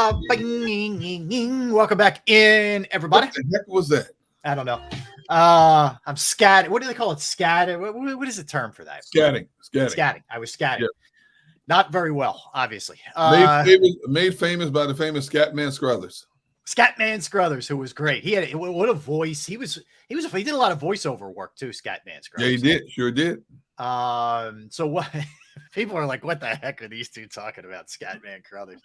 Welcome back in, everybody. What the heck was that? I don't know. I'm scatting. What do they call it? Scatting. What is the term for that? Scatting. I was scatting. Yeah. Not very well, obviously. Made famous by the famous Scatman Scruthers. Scatman Scruthers, who was great. He had what a voice. He did a lot of voiceover work too. Scatman Scruthers. Yeah, he did. Sure did. So what? People are like, what the heck are these two talking about? Scatman Scruthers.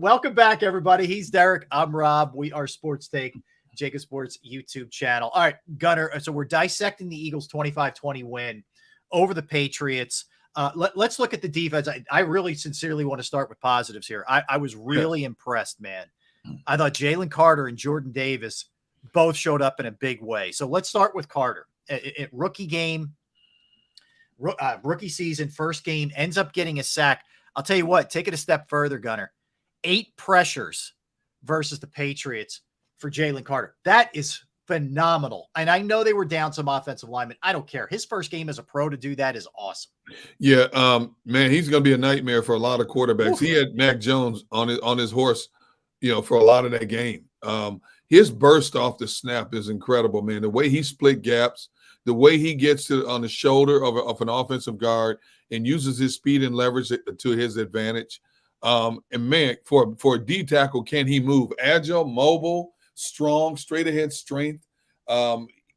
Welcome back, everybody. He's Derek. I'm Rob. We are Sports Take, JAKIB Sports YouTube channel. All right, Gunner. So we're dissecting the Eagles' 25-20 win over the Patriots. Let's look at the defense. I really sincerely want to start with positives here. I was really impressed, man. I thought Jalen Carter and Jordan Davis both showed up in a big way. So let's start with Carter. Rookie game. Rookie season, first game, ends up getting a sack. I'll tell you what, take it a step further, Gunner. 8 pressures versus the Patriots for Jalen Carter. That is phenomenal. And I know they were down some offensive linemen. I don't care. His first game as a pro to do that is awesome. Yeah, man, he's going to be a nightmare for a lot of quarterbacks. He had Mac Jones on his horse, for a lot of that game. His burst off the snap is incredible, man. The way he split gaps, the way he gets on the shoulder of an offensive guard and uses his speed and leverage to his advantage. And man, for a D tackle, can he move? Agile, mobile, strong, straight ahead strength.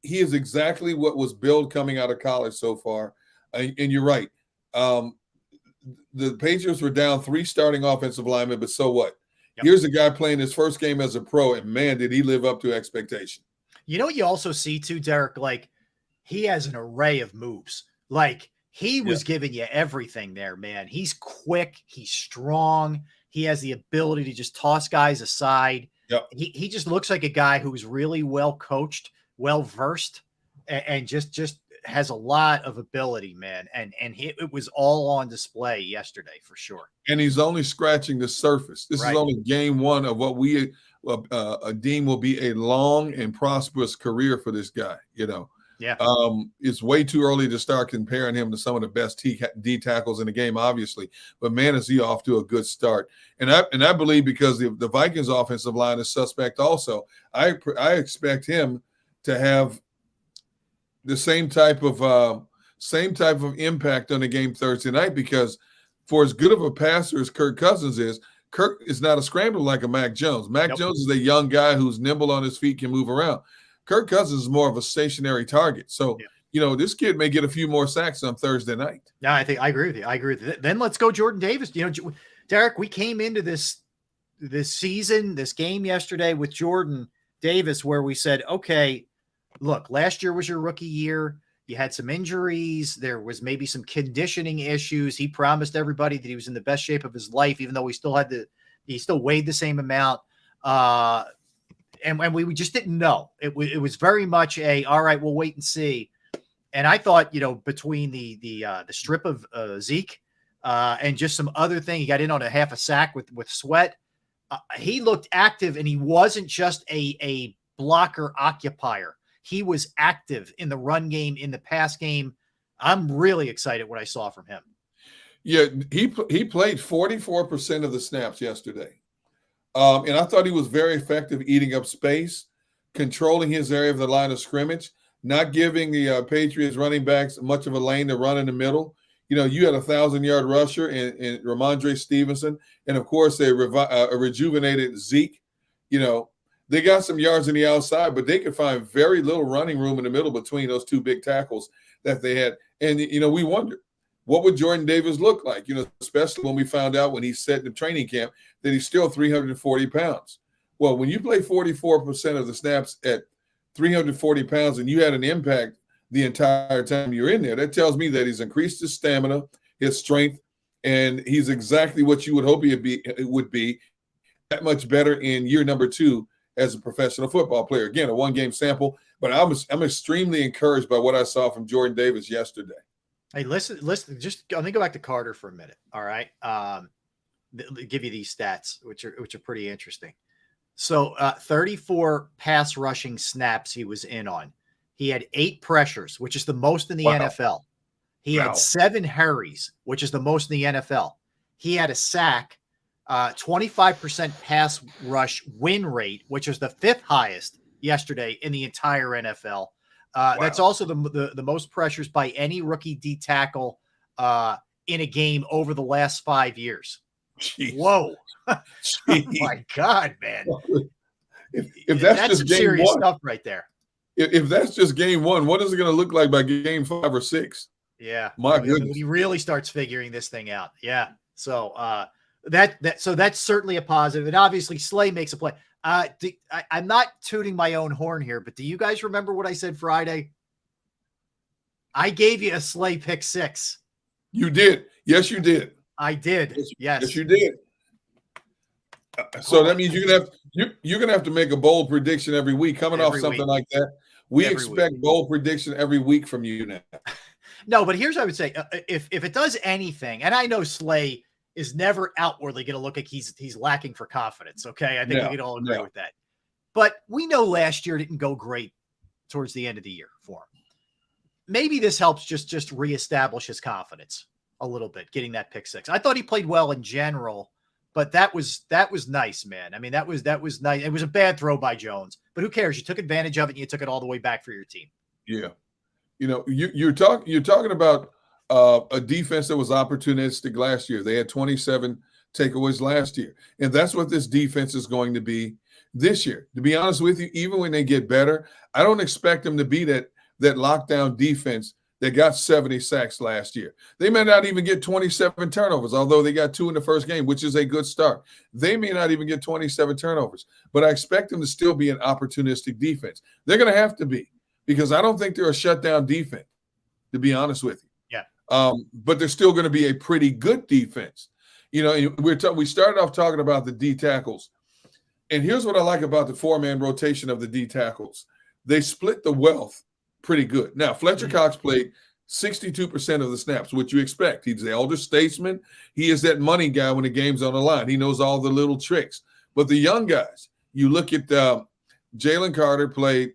He is exactly what was billed coming out of college so far. And you're right. The Patriots were down 3 starting offensive linemen, but so what? Yep. Here's a guy playing his first game as a pro, and man, did he live up to expectation. You know what you also see too, Derek? Like, he has an array of moves. Like, he was giving you everything there, man. He's quick. He's strong. He has the ability to just toss guys aside. Yep. He just looks like a guy who's really well coached, well versed, and just has a lot of ability, man. And it was all on display yesterday for sure. And he's only scratching the surface. This is only game 1 of what we deem will be a long and prosperous career for this guy. Yeah. It's way too early to start comparing him to some of the best D tackles in the game, obviously. But man, is he off to a good start. And I believe because the Vikings offensive line is suspect also, I expect him to have the same type of impact on the game Thursday night, because for as good of a passer as Kirk Cousins is, Kirk is not a scrambler like a Mac Jones. Mac Jones is a young guy who's nimble on his feet, can move around. Kirk Cousins is more of a stationary target. So, this kid may get a few more sacks on Thursday night. Yeah, I agree with you. Then let's go Jordan Davis. Derek, we came into this season, this game yesterday with Jordan Davis, where we said, okay, look, last year was your rookie year. You had some injuries. There was maybe some conditioning issues. He promised everybody that he was in the best shape of his life, even though he still weighed the same amount. And we just didn't know. It was very much all right, we'll wait and see. And I thought, between the strip of Zeke and just some other thing, he got in on a half a sack with Sweat. He looked active, and he wasn't just a blocker occupier. He was active in the run game, in the pass game. I'm really excited what I saw from him. Yeah, he played 44% of the snaps yesterday. And I thought he was very effective eating up space, controlling his area of the line of scrimmage, not giving the Patriots running backs much of a lane to run in the middle. You had a 1,000-yard rusher in Ramondre Stevenson, and, of course, a rejuvenated Zeke. They got some yards in the outside, but they could find very little running room in the middle between those 2 big tackles that they had. And, we wondered, what would Jordan Davis look like? Especially when we found out when he said in the training camp that he's still 340 pounds. Well, when you play 44% of the snaps at 340 pounds and you had an impact the entire time you're in there, that tells me that he's increased his stamina, his strength, and he's exactly what you would hope it would be, that much better in year number 2 as a professional football player. Again, a 1-game sample, but I'm extremely encouraged by what I saw from Jordan Davis yesterday. Hey, listen, just let me go back to Carter for a minute. All right. Give you these stats, which are pretty interesting. So 34 pass rushing snaps he was in on. He had 8 pressures, which is the most in the NFL. He had 7 hurries, which is the most in the NFL. He had a sack. 25% pass rush win rate, which is the 5th highest yesterday in the entire NFL. Wow. That's also the most pressures by any rookie D tackle in a game over the last 5 years. Jeez. Whoa. Oh my God, man. If that's just some game serious one, stuff right there. If that's just game one, what is it going to look like by game 5 or 6? Yeah. My goodness. When he really starts figuring this thing out. Yeah. So that's certainly a positive. And obviously Slay makes a play. I'm not tooting my own horn here, but do you guys remember what I said Friday? I gave you a Slay pick 6. You did. Yes, you did. I did. Yes. Yes, you did. So that means you're gonna have to make a bold prediction every week. Coming off something like that, we expect bold prediction every week from you now. No, but here's what I would say: if it does anything, and I know Slay is never outwardly going to look like he's lacking for confidence. Okay, I think we can all agree with that. But we know last year didn't go great towards the end of the year for him. Maybe this helps just reestablish his confidence a little bit, getting that pick 6. I thought he played well in general. But that was nice, man. I mean, that was nice. It was a bad throw by Jones, but who cares? You took advantage of it and you took it all the way back for your team. Yeah. You know, you're talking about a defense that was opportunistic last year. They had 27 takeaways last year. And that's what this defense is going to be this year. To be honest with you, even when they get better, I don't expect them to be that lockdown defense that got 70 sacks last year. They may not even get 27 turnovers, although they got 2 in the first game, which is a good start. They may not even get 27 turnovers, but I expect them to still be an opportunistic defense. They're going to have to be, because I don't think they're a shutdown defense, to be honest with you. Yeah. But they're still going to be a pretty good defense. You know, we started off talking about the D tackles. And here's what I like about the 4-man rotation of the D tackles. They split the wealth pretty good. Now, Fletcher Cox played 62% of the snaps, which you expect. He's the elder statesman. He is that money guy when the game's on the line. He knows all the little tricks. But the young guys, you look at Jalen Carter played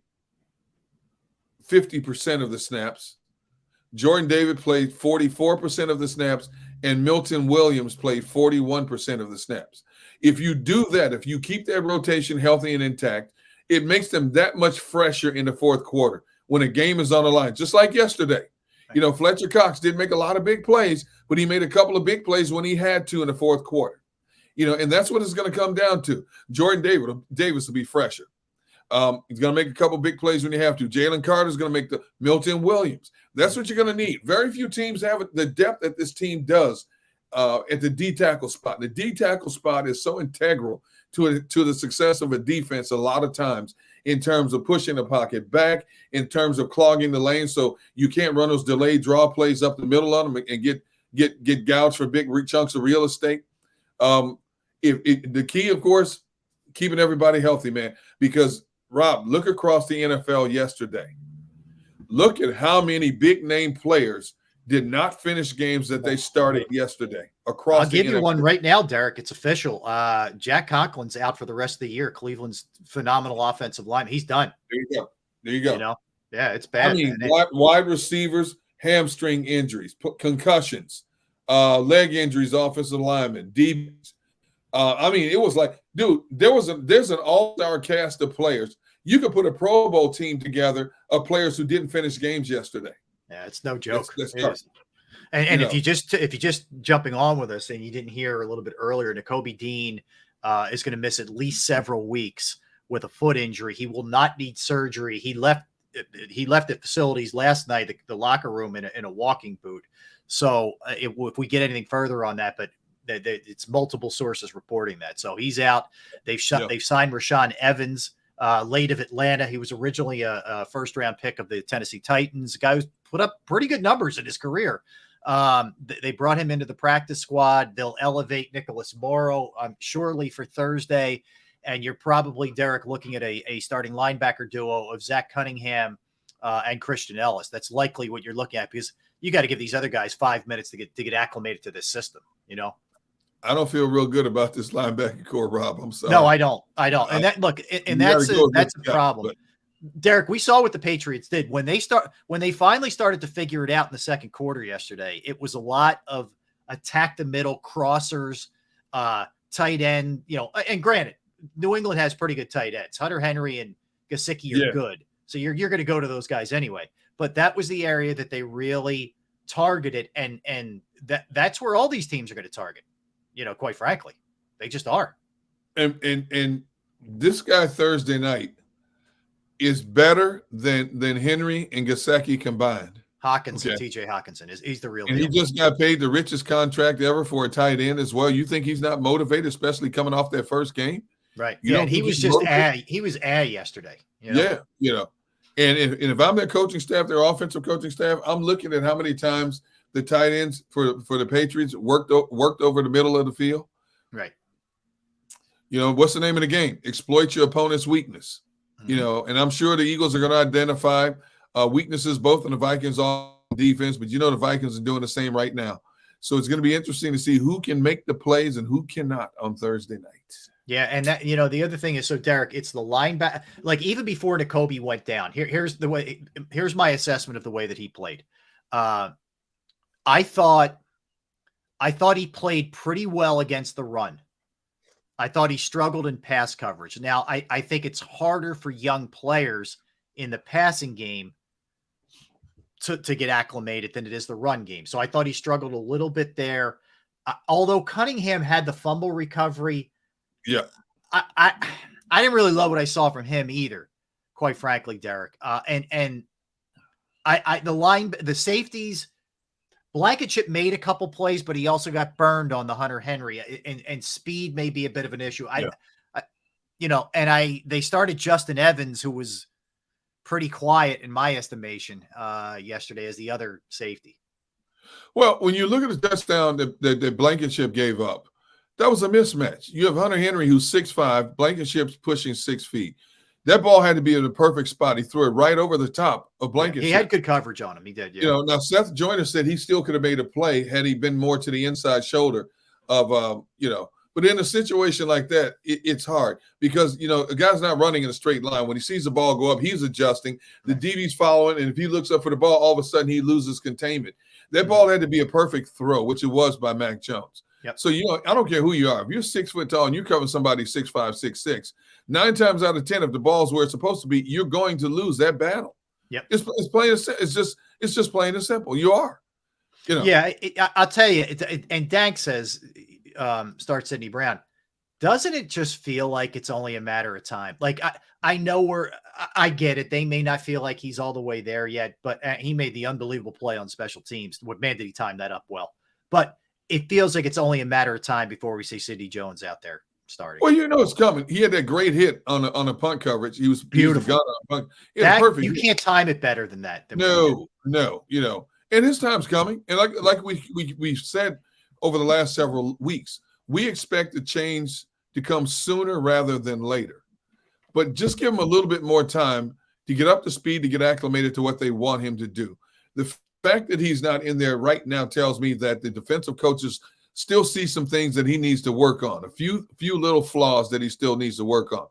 50% of the snaps. Jordan David played 44% of the snaps, and Milton Williams played 41% of the snaps. If you do that, if you keep that rotation healthy and intact, it makes them that much fresher in the fourth quarter when a game is on the line, just like yesterday. You know, Fletcher Cox didn't make a lot of big plays, but he made a couple of big plays when he had to in the fourth quarter. You know, and that's what it's going to come down to. Jordan Davis will be fresher. He's going to make a couple of big plays when you have to. Jalen Carter is going to make the Milton Williams. That's what you're going to need. Very few teams have the depth that this team does at the D tackle spot. The D tackle spot is so integral to the success of a defense a lot of times, in terms of pushing the pocket back, in terms of clogging the lane so you can't run those delayed draw plays up the middle of them and get gouged for big chunks of real estate. The key, of course, keeping everybody healthy, man, because, Rob, look across the NFL yesterday. Look at how many big-name players did not finish games that they started yesterday across I'll give the you NFL. one right now, Derek. It's official. Jack Conklin's out for the rest of the year. Cleveland's phenomenal offensive line. He's done. There you go. You know? Yeah, it's bad. I mean, wide receivers, hamstring injuries, concussions, leg injuries, offensive linemen, DBs. I mean, it was like, dude, there's an all-star cast of players. You could put a Pro Bowl team together of players who didn't finish games yesterday. Yeah, it's no joke. And if you just jumping on with us and you didn't hear a little bit earlier, Nakobe Dean is going to miss at least several weeks with a foot injury. He will not need surgery. He left the facilities last night, the locker room in a walking boot. So if we get anything further on that, but it's multiple sources reporting that. So he's out. They've signed Rashaan Evans, late of Atlanta. He was originally a first-round pick of the Tennessee Titans. A guy who's put up pretty good numbers in his career. They brought him into the practice squad. They'll elevate Nicholas Morrow surely for Thursday. And you're probably, Derek, looking at a starting linebacker duo of Zach Cunningham and Christian Ellis. That's likely what you're looking at, because you got to give these other guys 5 minutes to get acclimated to this system, you know? I don't feel real good about this linebacker core, Rob. I'm sorry. No, I don't. And that's a problem. Derek, we saw what the Patriots did when they finally started to figure it out in the second quarter yesterday. It was a lot of attack the middle crossers, tight end, and granted, New England has pretty good tight ends. Hunter Henry and Gesicki are good. So you're going to go to those guys anyway. But that was the area that they really targeted. And that's where all these teams are going to target, quite frankly. They just are. And this guy Thursday night is better than Henry and Gesicki combined. Hawkinson, TJ Hawkinson he's the real deal. He just got paid the richest contract ever for a tight end as well. You think he's not motivated, especially coming off that first game? Right. And he was just he was yesterday. Yeah. And if I'm their coaching staff, their offensive coaching staff, I'm looking at how many times the tight ends for the Patriots worked over the middle of the field. Right. What's the name of the game? Exploit your opponent's weakness. Mm-hmm. And I'm sure the Eagles are going to identify weaknesses both in the Vikings on defense, but the Vikings are doing the same right now. So it's going to be interesting to see who can make the plays and who cannot on Thursday night. Yeah, and that the other thing is, so Derek, it's the linebacker. Like even before Nakobe went down, here's my assessment of the way that he played. I thought he played pretty well against the run. I thought he struggled in pass coverage. Now I think it's harder for young players in the passing game to get acclimated than it is the run game. So I thought he struggled a little bit there. Although Cunningham had the fumble recovery. Yeah. I didn't really love what I saw from him either, quite frankly, Derek. And the safeties, Blankenship made a couple plays, but he also got burned on the Hunter Henry, and speed may be a bit of an issue. They started Justin Evans, who was pretty quiet in my estimation yesterday as the other safety. Well, when you look at the touchdown that Blankenship gave up, that was a mismatch. You have Hunter Henry, who's 6'5", Blankenship's pushing 6 feet. That ball had to be in the perfect spot. He threw it right over the top of Blankenship. He had good coverage on him. He did. Yeah. Now Seth Joyner said he still could have made a play had he been more to the inside shoulder of, But in a situation like that, it's hard because, a guy's not running in a straight line. When he sees the ball go up, he's adjusting. The DB's following, and if he looks up for the ball, all of a sudden he loses containment. That ball had to be a perfect throw, which it was by Mac Jones. Yep. So, I don't care who you are. If you're 6 foot tall and you're covering somebody 6'5", 6'6", 9 times out of 10, if the ball's where it's supposed to be, you're going to lose that battle. Yep. It's plain as it's just plain and simple. You are. Yeah, I'll tell you. And Dank says, start Sidney Brown. Doesn't it just feel like it's only a matter of time? Like I know I get it. They may not feel like he's all the way there yet, but he made the unbelievable play on special teams. Man, did he time that up well? But it feels like it's only a matter of time before we see Sidney Jones out there starting. Well, it's coming. He had that great hit on a punt coverage. He was beautiful. Perfect. You can't time it better than that. No. And his time's coming. And like we've said over the last several weeks, we expect the change to come sooner rather than later. But just give him a little bit more time to get up to speed, to get acclimated to what they want him to do. The fact that he's not in there right now tells me that the defensive coaches still see some things that he needs to work on, a few little flaws that he still needs to work on.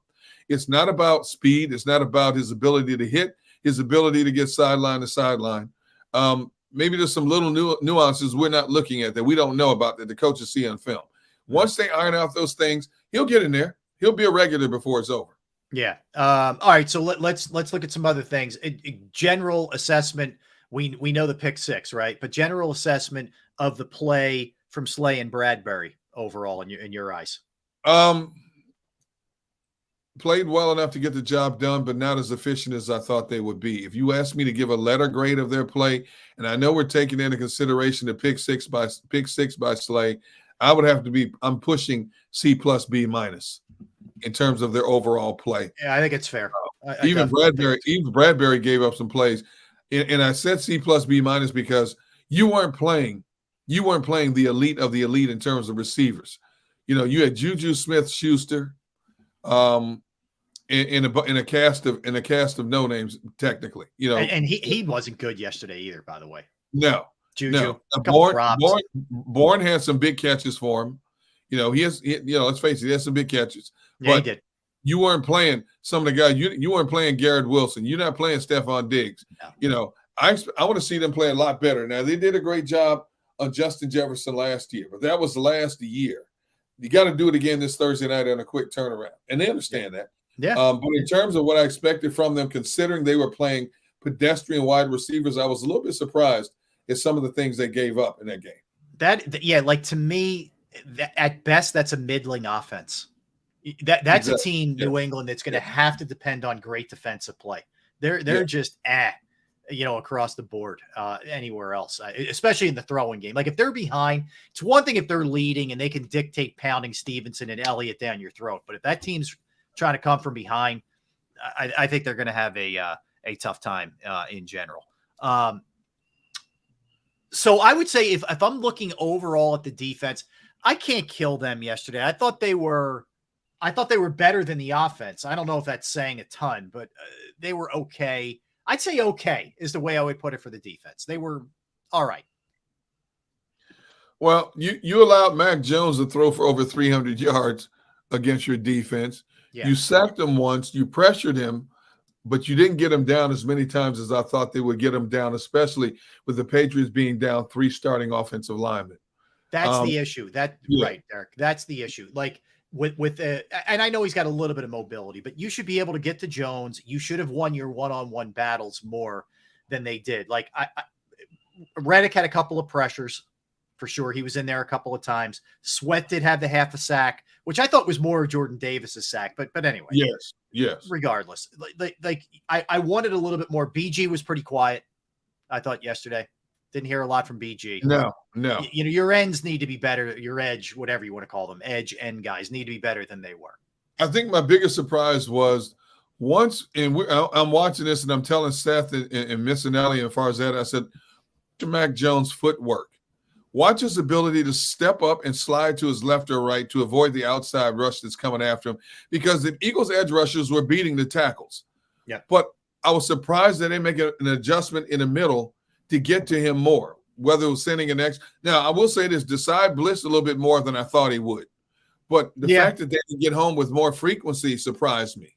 It's not about speed. It's not about his ability to hit, his ability to get sideline to sideline. Maybe there's some little nuances we're not looking at that we don't know about that the coaches see on film. Once they iron out those things, he'll get in there. He'll be a regular before it's over. Yeah. All right. So let's look at some other things. General assessment. We know the pick six, right? But general assessment of the play from Slay and Bradbury overall in your eyes. Played well enough to get the job done, but not as efficient as I thought they would be. If you ask me to give a letter grade of their play, and I know we're taking into consideration the pick six by Slay, I would have to be. I'm pushing C plus B minus in terms of their overall play. Yeah, I think it's fair. Even Bradbury gave up some plays, and I said C plus B minus because you weren't playing the elite of the elite in terms of receivers. You had Juju Smith-Schuster. In a cast of no names, technically, and he wasn't good yesterday either, by the way. No, Juju. No. Bourne had some big catches for him. Let's face it, he had some big catches. Yeah, but he did. You weren't playing some of the guys. You weren't playing Garrett Wilson. You're not playing Stephon Diggs. No. I want to see them play a lot better. Now they did a great job on Justin Jefferson last year, but that was the last year. You got to do it again this Thursday night on a quick turnaround. And they understand that. Yeah. But in terms of what I expected from them, considering they were playing pedestrian wide receivers, I was a little bit surprised at some of the things they gave up in that game. Like to me, at best, that's a middling offense. That's exactly. A team, New England, that's going to have to depend on great defensive play. They're just across the board anywhere else, especially in the throwing game. Like if they're behind, it's one thing if they're leading and they can dictate pounding Stevenson and Elliott down your throat. But if that team's trying to come from behind, I think they're going to have a tough time in general. So I would say if I'm looking overall at the defense, I can't kill them yesterday. I thought they were better than the offense. I don't know if that's saying a ton, but they were okay. I'd say okay is the way I would put it for the defense. They were all right. Well, you allowed Mac Jones to throw for over 300 yards against your defense. Yeah. You sacked him once. You pressured him, but you didn't get him down as many times as I thought they would get him down, especially with the Patriots being down 3 starting offensive linemen. That's the issue. Right, Derek. That's the issue. Like and I know he's got a little bit of mobility, but you should be able to get to Jones. You should have won your one-on-one battles more than they did. Like Reddick had a couple of pressures for sure. He was in there a couple of times. Sweat did have the half a sack, which I thought was more of Jordan Davis's sack, but anyway. Yes. Regardless, I wanted a little bit more. BG was pretty quiet, I thought, yesterday. Didn't hear a lot from BG. No. Your ends need to be better. Your edge, whatever you want to call them, edge end guys need to be better than they were. I think my biggest surprise was once, and I'm watching this, and I'm telling Seth and Miss Ellie and Farzad, I said, Mac Jones' footwork. Watch his ability to step up and slide to his left or right to avoid the outside rush that's coming after him, because the Eagles' edge rushers were beating the tackles. Yeah. But I was surprised that they make an adjustment in the middle to get to him more, whether it was sending an X. Now, I will say this, Desai blitzed a little bit more than I thought he would. But the fact that they can get home with more frequency surprised me,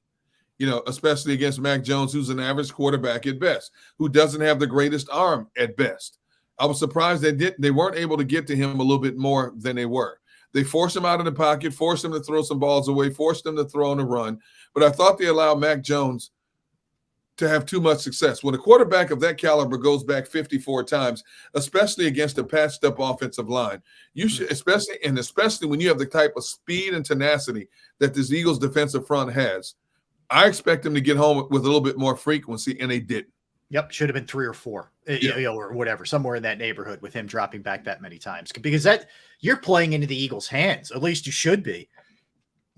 especially against Mac Jones, who's an average quarterback at best, who doesn't have the greatest arm at best. I was surprised they weren't able to get to him a little bit more than they were. They forced him out of the pocket, forced him to throw some balls away, forced him to throw on a run. But I thought they allowed Mac Jones to have too much success. When a quarterback of that caliber goes back 54 times, especially against a patched-up offensive line, you should, especially when you have the type of speed and tenacity that this Eagles defensive front has, I expect them to get home with a little bit more frequency, and they didn't. Yep, should have been 3 or 4, or whatever, somewhere in that neighborhood with him dropping back that many times. Because you're playing into the Eagles' hands, at least you should be,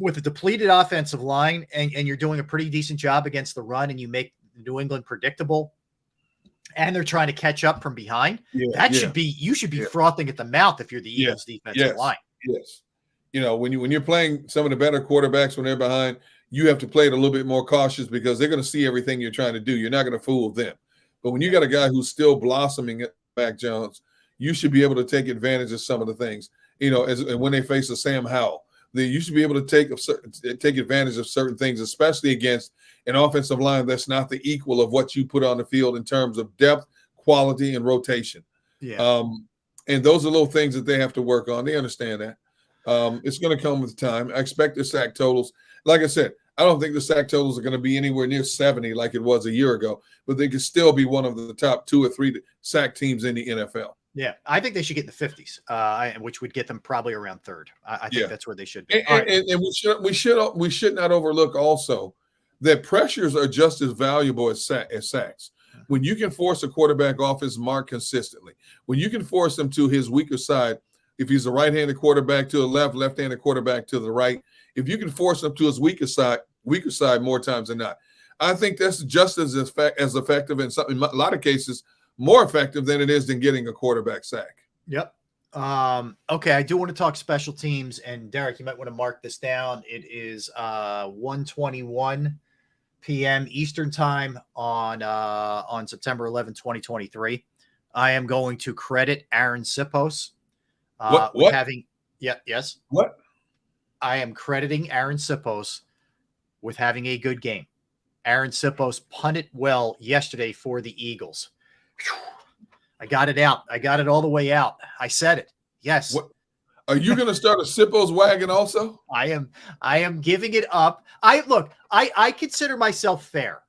with a depleted offensive line, and you're doing a pretty decent job against the run, and you make New England predictable, and they're trying to catch up from behind. You should be frothing at the mouth if you're the Eagles' defensive line. Yes, when you're playing some of the better quarterbacks when they're behind, you have to play it a little bit more cautious, because they're going to see everything you're trying to do. You're not going to fool them. But when you got a guy who's still blossoming at Mac Jones, you should be able to take advantage of some of the things. When they face a Sam Howell, you should be able to take advantage of certain things, especially against an offensive line that's not the equal of what you put on the field in terms of depth, quality, and rotation. Yeah. And those are little things that they have to work on. They understand that. It's going to come with time. I expect the sack totals. Like I said, I don't think the sack totals are going to be anywhere near 70 like it was a year ago, but they could still be one of the top 2 or 3 sack teams in the NFL. Yeah, I think they should get in the 50s, which would get them probably around 3rd. I think that's where they should be. And we should not overlook also that pressures are just as valuable as sacks. When you can force a quarterback off his mark consistently, when you can force him to his weaker side, if he's a right-handed quarterback to the left-handed quarterback to the right, if you can force him to his weaker side more times than not, I think that's just as effective, in a lot of cases more effective than it is than getting a quarterback sack. Yep. Okay, I do want to talk special teams, and Derek, you might want to mark this down. It is 1:21 p.m. Eastern time on September 11, 2023. I am going to credit Aaron Sipos with having yes. What? I am crediting Aaron Sipos with having a good game. Aaron Sipos punted well yesterday for the Eagles. I got it out. I got it all the way out. I said it. Yes. Are you going to start a Sippos wagon also? I am giving it up. I consider myself fair.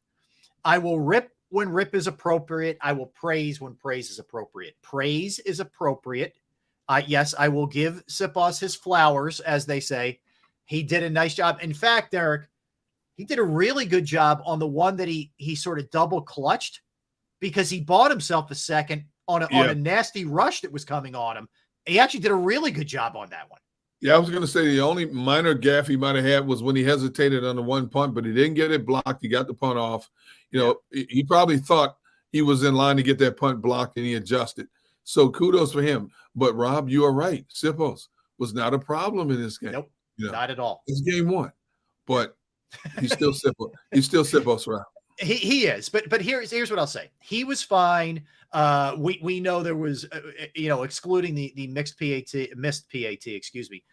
I will rip when rip is appropriate. I will praise when praise is appropriate. Praise is appropriate. Yes, I will give Sippos his flowers, as they say. He did a nice job. In fact, Derek, he did a really good job on the one that he sort of double clutched, because he bought himself a second on a nasty rush that was coming on him. He actually did a really good job on that one. Yeah, I was going to say the only minor gaffe he might have had was when he hesitated on the one punt, but he didn't get it blocked. He got the punt off. He probably thought he was in line to get that punt blocked, and he adjusted. So kudos for him. But, Rob, you are right. Sippos was not a problem in this game. Nope, not at all. It's game one. But he's still Sippos. He's still Sippos, Rob. He is. But here's what I'll say. He was fine. We know there was, excluding the missed PAT, excuse me.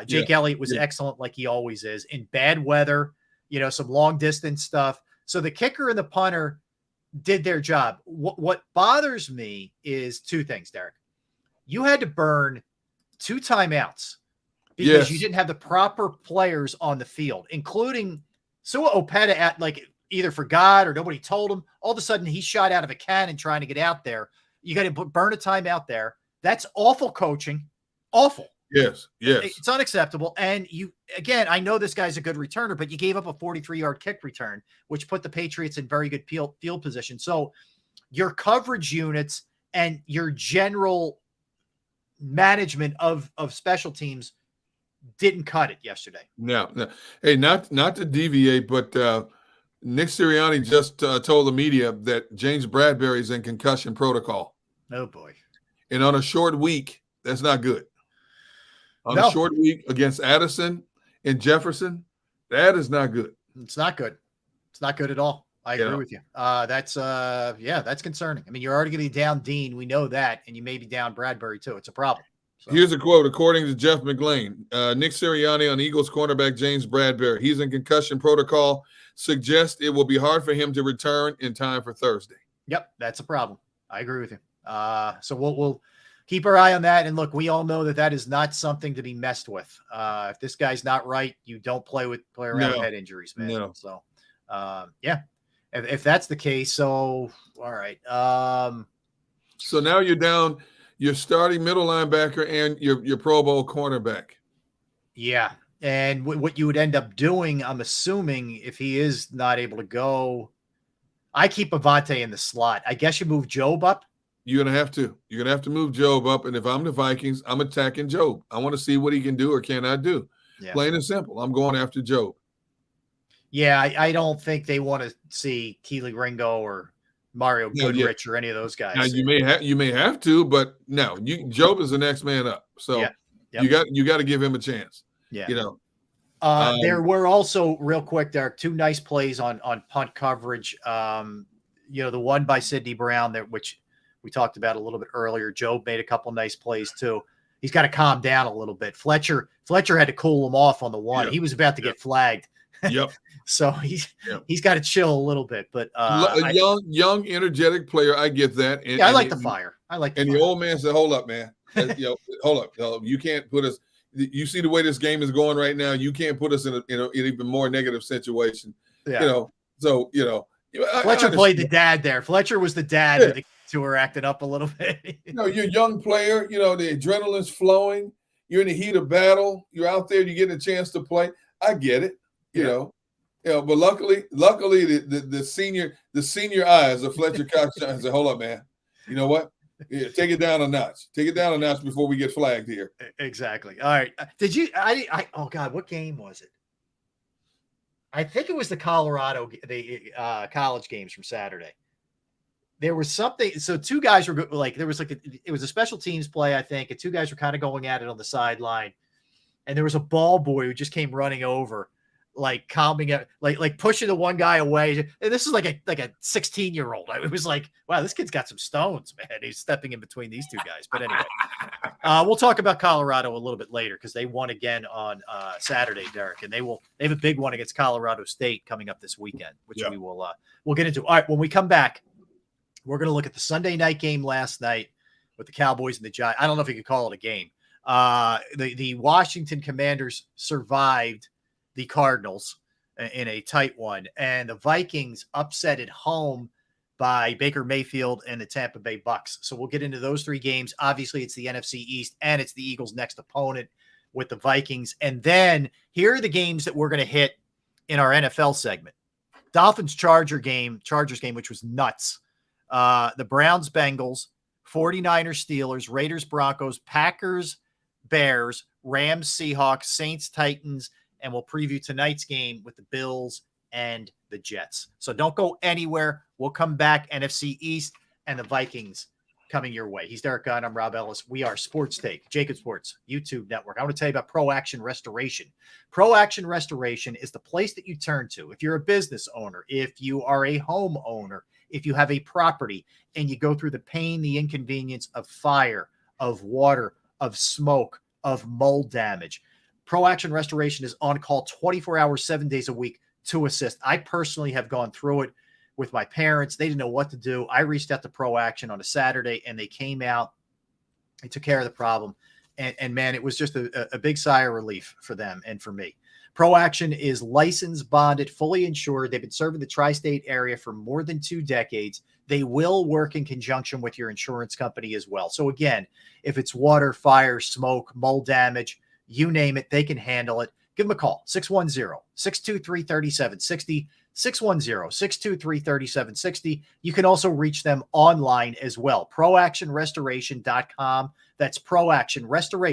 Jake Elliott was excellent, like he always is, in bad weather, some long distance stuff. So the kicker and the punter did their job. What bothers me is two things, Derek. You had to burn 2 timeouts because you didn't have the proper players on the field, including Sua Opeta either forgot or nobody told him. All of a sudden, he shot out of a cannon trying to get out there. You got to burn a timeout there. That's awful coaching. Awful. Yes. It's unacceptable. And I know this guy's a good returner, but you gave up a 43-yard kick return, which put the Patriots in very good field position. So your coverage units and your general management of special teams didn't cut it yesterday. No. Hey, not to deviate, but Nick Sirianni just told the media that James Bradbury's in concussion protocol. Oh, boy. And on a short week, that's not good. A short week against Addison and Jefferson, that is not good. It's not good. It's not good at all. I agree with you. That's concerning. I mean, you're already going to be down Dean. We know that. And you may be down Bradbury, too. It's a problem. So. Here's a quote, according to Jeff McGlane. Nick Sirianni on Eagles cornerback James Bradbury. He's in concussion protocol. Suggests it will be hard for him to return in time for Thursday. Yep, that's a problem. I agree with you. So we'll keep our eye on that. And look, we all know that is not something to be messed with. If this guy's not right, you don't play around with head injuries, man. No. So, if that's the case, so all right. So now you're down your starting middle linebacker and your Pro Bowl cornerback. Yeah. And what you would end up doing, I'm assuming, if he is not able to go, I keep Avante in the slot. I guess you move Job up. You're going to have to. You're going to have to move Job up. And if I'm the Vikings, I'm attacking Job. I want to see what he can do or cannot do. Yeah. Plain and simple. I'm going after Job. Yeah, I don't think they want to see Keely Ringo or Mario Goodrich or any of those guys. Now, you may have to, but no, Job is the next man up. So you got to give him a chance. Yeah. There were also, real quick, there are 2 nice plays on punt coverage. The one by Sidney Brown there, which we talked about a little bit earlier. Job made a couple nice plays too. He's got to calm down a little bit. Fletcher had to cool him off on the one. Yep. He was about to get flagged. Yep. So he's got to chill a little bit. But a young, energetic player. I get that. And, I like the fire. The old man said, "Hold up, man. Hold up. You can't put us. You see the way this game is going right now. You can't put us in an even more negative situation." Yeah. Fletcher played the dad there. Fletcher was the dad that the kids who were acting up a little bit. You're a young player. The adrenaline's flowing. You're in the heat of battle. You're out there. You're getting a chance to play. I get it. But luckily the senior eyes of Fletcher Cox said, "Hold up, man. You know what? Yeah, take it down a notch. Take it down a notch before we get flagged here." Exactly. All right. Did you? Oh God, what game was it? I think it was the college games from Saturday. There was something. So 2 guys were there was it was a special teams play, I think, and 2 guys were kind of going at it on the sideline, and there was a ball boy who just came running over, calming it, pushing the one guy away. And this is like a 16-year-old. It was like, wow, this kid's got some stones, man. He's stepping in between these 2 guys. But anyway, we'll talk about Colorado a little bit later because they won again on Saturday, Derek, and they have a big one against Colorado State coming up this weekend, which we'll get into. All right, when we come back, we're going to look at the Sunday night game last night with the Cowboys and the Giants. I don't know if you could call it a game. The Washington Commanders survived the Cardinals in a tight one, and the Vikings upset at home by Baker Mayfield and the Tampa Bay Bucks. So we'll get into those three games. Obviously, it's the NFC East, and it's the Eagles' next opponent with the Vikings. And then here are the games that we're going to hit in our NFL segment. Dolphins-Chargers game, which was nuts. The Browns-Bengals, 49ers-Steelers, Raiders-Broncos, Packers-Bears, Rams-Seahawks, Saints-Titans, and we'll preview tonight's game with the Bills and the Jets. So don't go anywhere. We'll come back. NFC East and the Vikings coming your way. He's Derek Gunn. I'm Rob Ellis. We are Sports Take, JAKIB Sports YouTube Network. I want to tell you about Pro Action Restoration. Pro Action Restoration is the place that you turn to if you're a business owner, if you are a homeowner, if you have a property and you go through the pain, the inconvenience of fire, of water, of smoke, of mold damage. Pro Action Restoration is on call 24 hours, 7 days a week to assist. I personally have gone through it with my parents. They didn't know what to do. I reached out to Pro Action on a Saturday, and they came out. They took care of the problem. And man, it was just a big sigh of relief for them and for me. Pro Action is licensed, bonded, fully insured. They've been serving the tri-state area for more than 2 decades. They will work in conjunction with your insurance company as well. So again, if it's water, fire, smoke, mold damage, you name it, they can handle it. Give them a call, 610-623-3760, 610-623-3760. You can also reach them online as well, proactionrestoration.com. That's proactionrestoration.com.